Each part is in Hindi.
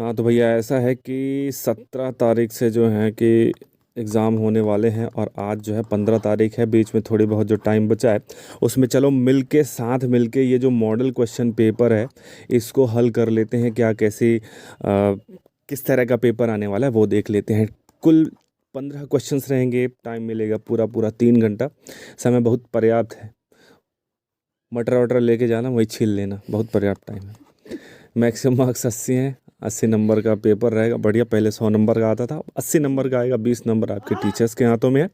हाँ तो भैया ऐसा है कि 17 तारीख से जो है कि एग्ज़ाम होने वाले हैं और आज जो है 15 तारीख है। बीच में थोड़ी बहुत जो टाइम बचा है उसमें चलो मिल के साथ मिल के ये जो मॉडल क्वेश्चन पेपर है इसको हल कर लेते हैं। क्या कैसी किस तरह का पेपर आने वाला है वो देख लेते हैं। कुल 15 क्वेश्चंस रहेंगे, टाइम मिलेगा पूरा पूरा 3 घंटा। समय बहुत पर्याप्त है। मटर वटर लेके जाना, वही छील लेना, बहुत पर्याप्त टाइम है। मैक्सिमम मार्क्स 80 हैं। 80 नंबर का पेपर रहेगा बढ़िया। पहले 100 नंबर का आता था, 80 नंबर का आएगा। 20 नंबर आपके टीचर्स के हाथों में है।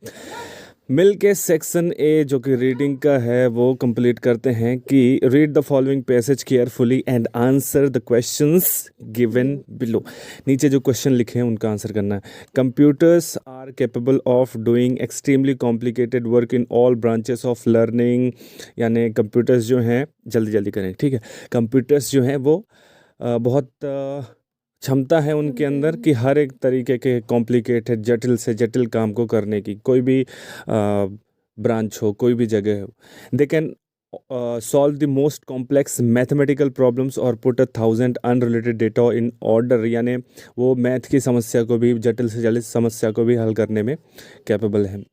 मिल के सेक्शन ए जो कि रीडिंग का है वो कंप्लीट करते हैं कि read the following passage carefully and answer the questions given below. नीचे जो क्वेश्चन लिखे हैं उनका आंसर करना है। Computers are capable of doing extremely complicated work in all branches of learning. यानी कंप्यूटर्स जो हैं, जल्दी जल्दी करें ठीक है। कंप्यूटर्स जो हैं वो बहुत क्षमता है उनके अंदर कि हर एक तरीके के कॉम्प्लिकेटेड जटिल से जटिल काम को करने की। कोई भी ब्रांच हो, कोई भी जगह हो, they can solve the most complex mathematical problems और put 1000 unrelated data in order. यानी वो मैथ की समस्या को भी, जटिल से जटिल समस्या को भी हल करने में कैपेबल है।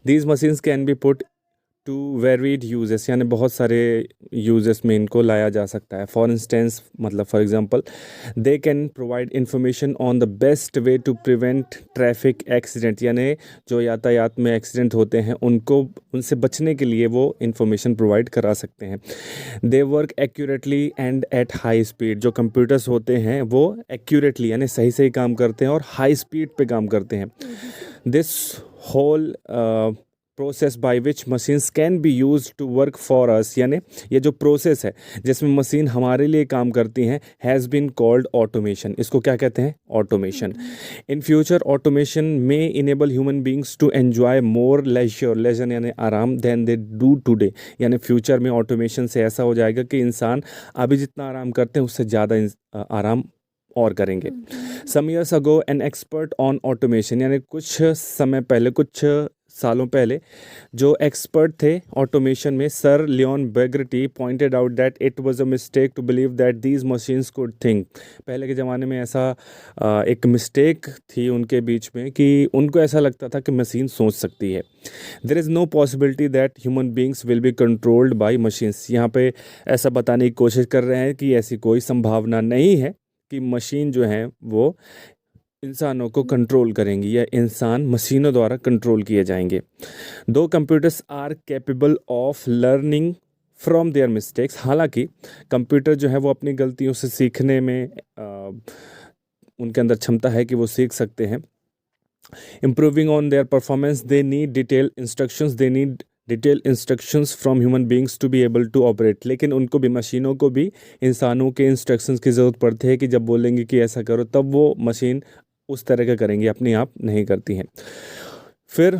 These machines can be put to varied uses, यानी बहुत सारे यूजेस में इनको लाया जा सकता है। फॉर इंस्टेंस, मतलब for example, they can provide information on the best way to prevent traffic accident. यानी जो यातायात में एक्सीडेंट होते हैं उनको, उनसे बचने के लिए वो इंफॉर्मेशन प्रोवाइड करा सकते हैं। They work accurately and at high speed. जो कंप्यूटर्स होते हैं वो एक्यूरेटली यानी सही सही काम करते हैं और हाई स्पीड पे काम करते हैं। This whole process by which machines can be use to work for us, यानी ये जो प्रोसेस है जिसमें मशीन हमारे लिए काम करती हैं, हैज़ बीन कॉल्ड ऑटोमेशन। इसको क्या कहते हैं? ऑटोमेशन। इन फ्यूचर ऑटोमेशन में enable human beings to enjoy more leisure, leisure यानी आराम, देन दे डू टुडे। यानी फ्यूचर में ऑटोमेशन से ऐसा हो जाएगा कि इंसान अभी जितना आराम करते हैं उससे ज़्यादा आराम और करेंगे। Some years ago an expert on automation, यानी कुछ समय पहले, कुछ सालों पहले जो एक्सपर्ट थे ऑटोमेशन में, sir Leon Bagrit pointed out that it was a mistake to believe that these machines could think. पहले के ज़माने में ऐसा एक मिस्टेक थी उनके बीच में कि उनको ऐसा लगता था कि मशीन सोच सकती है। There is no possibility that human beings will be controlled by machines. यहाँ पे ऐसा बताने की कोशिश कर रहे हैं कि ऐसी कोई संभावना नहीं है कि मशीन जो है वो इंसानों को कंट्रोल करेंगी या इंसान मशीनों द्वारा कंट्रोल किए जाएंगे। Though computers are capable of learning from their mistakes. हालांकि कंप्यूटर जो है वो अपनी गलतियों से सीखने में उनके अंदर क्षमता है कि वो सीख सकते हैं। Improving on their performance they need detail instructions, they need detail instructions from human beings to be able to operate. लेकिन उनको भी, मशीनों को भी इंसानों के इंस्ट्रक्शंस की ज़रूरत पड़ती है कि जब बोलेंगे कि ऐसा करो तब वो मशीन उस तरह का करेंगी, अपने आप नहीं करती हैं। फिर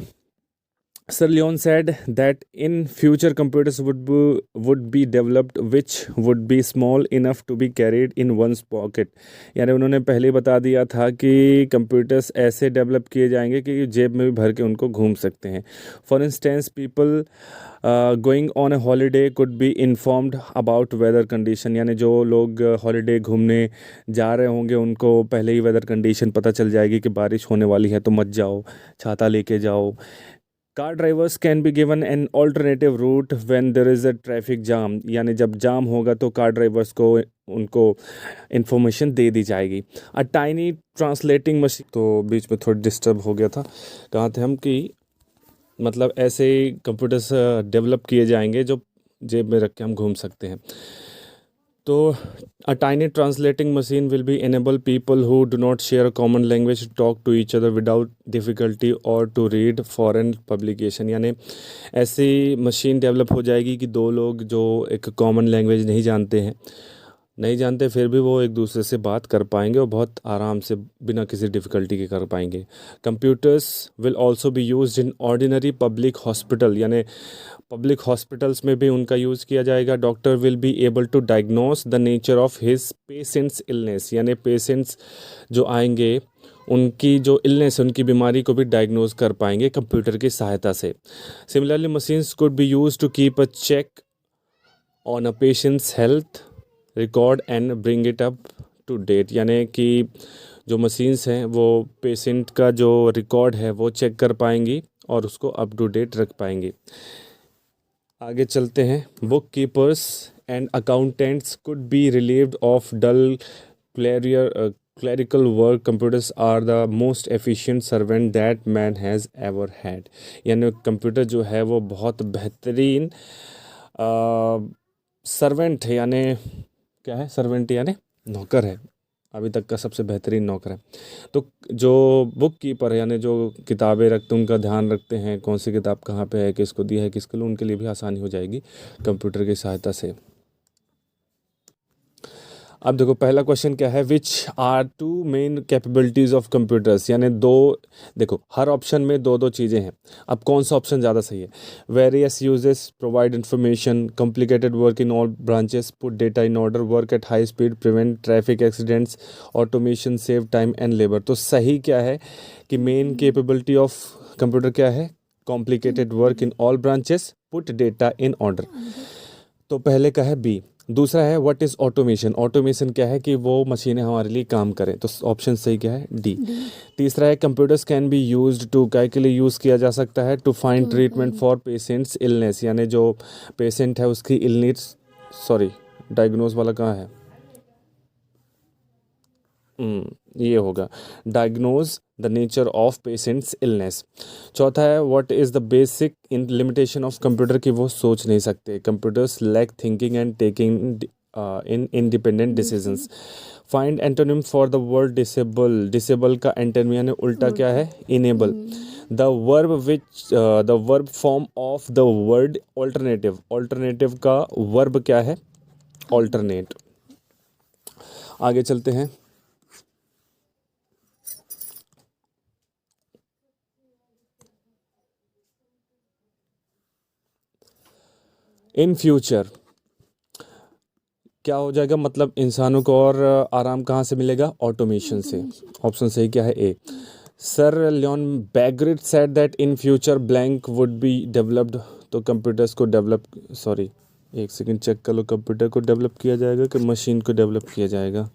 Sir Leon said that in future computers would be developed which would be small enough to be carried in one's pocket। यानी उन्होंने पहले ही बता दिया था कि कंप्यूटर्स ऐसे डेवलप किए जाएंगे कि जेब में भी भर के उनको घूम सकते हैं। For instance, people going on A holiday could be informed about whether condition. यानी जो लोग हॉलीडे घूमने जा रहे होंगे उनको पहले ही वेदर कंडीशन पता चल जाएगी कि बारिश होने वाली है तो मत जाओ, छाता लेके जाओ। Car drivers can be given an alternative route when there is a traffic jam. यानी जब जाम होगा तो कार ड्राइवर्स को उनको इंफॉर्मेशन दे दी जाएगी। अ टाइनी ट्रांसलेटिंग मशीन, तो बीच में थोड़ी डिस्टर्ब हो गया था। कहाँ थे हम कि मतलब ऐसे ही कंप्यूटर्स डेवलप किए जाएंगे जो जेब में रख के हम घूम सकते हैं। तो a tiny translating machine will be enable people who do not share a common language to talk to each other without difficulty or to read foreign publication। यानी ऐसी मशीन डेवलप हो जाएगी कि दो लोग जो एक कॉमन लैंग्वेज नहीं जानते फिर भी वो एक दूसरे से बात कर पाएंगे और बहुत आराम से बिना किसी डिफ़िकल्टी के कर पाएंगे। Computers will also be used in ordinary public hospital, यानी पब्लिक हॉस्पिटल्स में भी उनका यूज़ किया जाएगा। Doctor will be able to diagnose the nature of his patients illness. यानी पेशेंट्स जो आएंगे उनकी जो इलनेस है, उनकी बीमारी को भी डायग्नोज कर पाएंगे कंप्यूटर की सहायता से। Similarly machines could be use to keep a check on a patients health record and bring it up to date, यानी कि जो मशीन्स हैं वो पेशेंट का जो रिकॉर्ड है वो चेक कर पाएंगी और उसको अप टू डेट रख पाएंगी। आगे चलते हैं। Book keepers and accountants could be relieved of dull clerical work, computers are the most efficient servant that man has ever had. यानी कंप्यूटर जो है वो बहुत बेहतरीन सर्वेंट है, यानी क्या है, सर्वेंट यानी नौकर है, अभी तक का सबसे बेहतरीन नौकर है। तो जो बुक कीपर है यानी जो किताबें रखते हैं उनका ध्यान रखते हैं कौन सी किताब कहाँ पे है, किसको दिया है, किसको, उनके लिए भी आसानी हो जाएगी कंप्यूटर की सहायता से। अब देखो पहला क्वेश्चन क्या है, which are two main capabilities of computers, यानी दो, देखो हर ऑप्शन में दो दो चीज़ें हैं। अब कौन सा ऑप्शन ज़्यादा सही है? Various uses, provide information, complicated work in all branches, put data in order, work at high speed, prevent traffic accidents, automation, save time and labour. तो सही क्या है कि मेन कैपेबिलिटी ऑफ कंप्यूटर क्या है? Complicated work in all branches, put data in order. तो पहले का है बी। दूसरा है व्हाट इज़ ऑटोमेशन। ऑटोमेशन क्या है कि वो मशीनें हमारे लिए काम करें, तो ऑप्शन सही क्या है? डी। तीसरा है computers can be used to, क्या के लिए यूज़ किया जा सकता है? To find treatment for patients illness, यानी जो पेशेंट है उसकी इलनेस, सॉरी डायग्नोज वाला कहाँ है? ये होगा diagnose the nature of patients illness. चौथा है what is the basic in limitation of computer, की वो सोच नहीं सकते। Computers lack thinking and taking in independent decisions. Find antonym for the word disable. Disable का एंटोनिम यानी उल्टा क्या है? Enable. The verb which the verb form of the word alternative. Alternative का वर्ब क्या है? ऑल्टरनेट। आगे चलते हैं। इन फ्यूचर क्या हो जाएगा, मतलब इंसानों को और आराम कहाँ से मिलेगा? ऑटोमेशन से। ऑप्शन सही क्या है? A. Sir Leon Bagrit said that in future blank would be developed. तो कंप्यूटर्स को डेवलप, सॉरी एक सेकंड चेक कर लो, कंप्यूटर को डेवलप किया जाएगा कि मशीन को डेवलप किया जाएगा?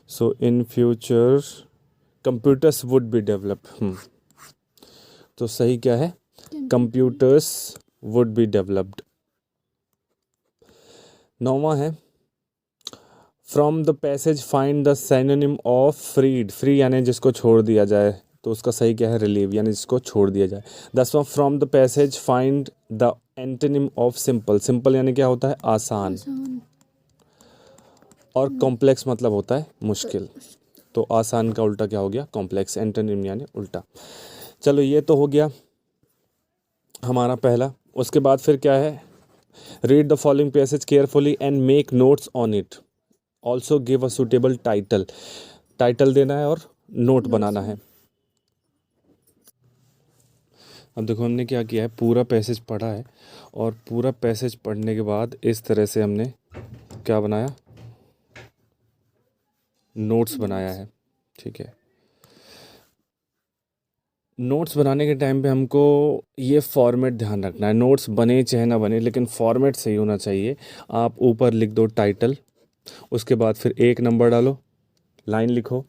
So in future computers would be develop. तो सही क्या है? Computers would be developed. नौवां है from the passage find the synonym of freed. Free यानी जिसको छोड़ दिया जाए, तो उसका सही क्या है? रिलीव, यानी जिसको छोड़ दिया जाए। 10वां from the passage find the antonym of simple. Simple यानी क्या होता है? आसान। और कॉम्प्लेक्स मतलब होता है मुश्किल। तो आसान का उल्टा क्या हो गया? कॉम्प्लेक्स। एंटोनिम यानी उल्टा। चलो ये तो हो गया हमारा पहला। उसके बाद फिर क्या है? Read the following passage carefully and make notes on it. Also give a suitable title. Title देना है और नोट बनाना है। अब देखो हमने क्या किया है, पूरा पैसेज पढ़ा है और पूरा पैसेज पढ़ने के बाद इस तरह से हमने क्या बनाया? नोट्स बनाया है। ठीक है, नोट्स बनाने के टाइम पे हमको ये फॉर्मेट ध्यान रखना है। नोट्स बने चाहे ना बने, लेकिन फॉर्मेट सही होना चाहिए। आप ऊपर लिख दो टाइटल, उसके बाद फिर एक नंबर डालो, लाइन लिखो,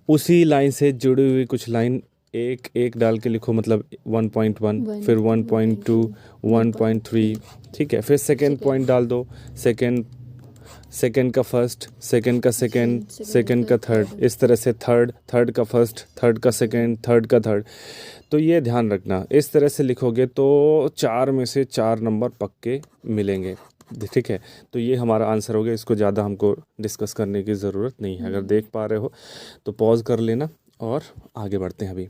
उसी लाइन से जुड़ी हुई कुछ लाइन एक एक डाल के लिखो, मतलब 1.1, फिर 1.2, 1.3, ठीक है। फिर सेकेंड पॉइंट डाल दो, सेकेंड का फर्स्ट, सेकेंड का सेकेंड, सेकेंड का थर्ड, इस तरह से थर्ड का फर्स्ट, थर्ड का सेकेंड, थर्ड का थर्ड। तो ये ध्यान रखना, इस तरह से लिखोगे तो 4 में से 4 नंबर पक्के मिलेंगे। ठीक है, तो ये हमारा आंसर हो गया। इसको ज़्यादा हमको डिस्कस करने की ज़रूरत नहीं है। अगर देख पा रहे हो तो पॉज कर लेना और आगे बढ़ते हैं अभी।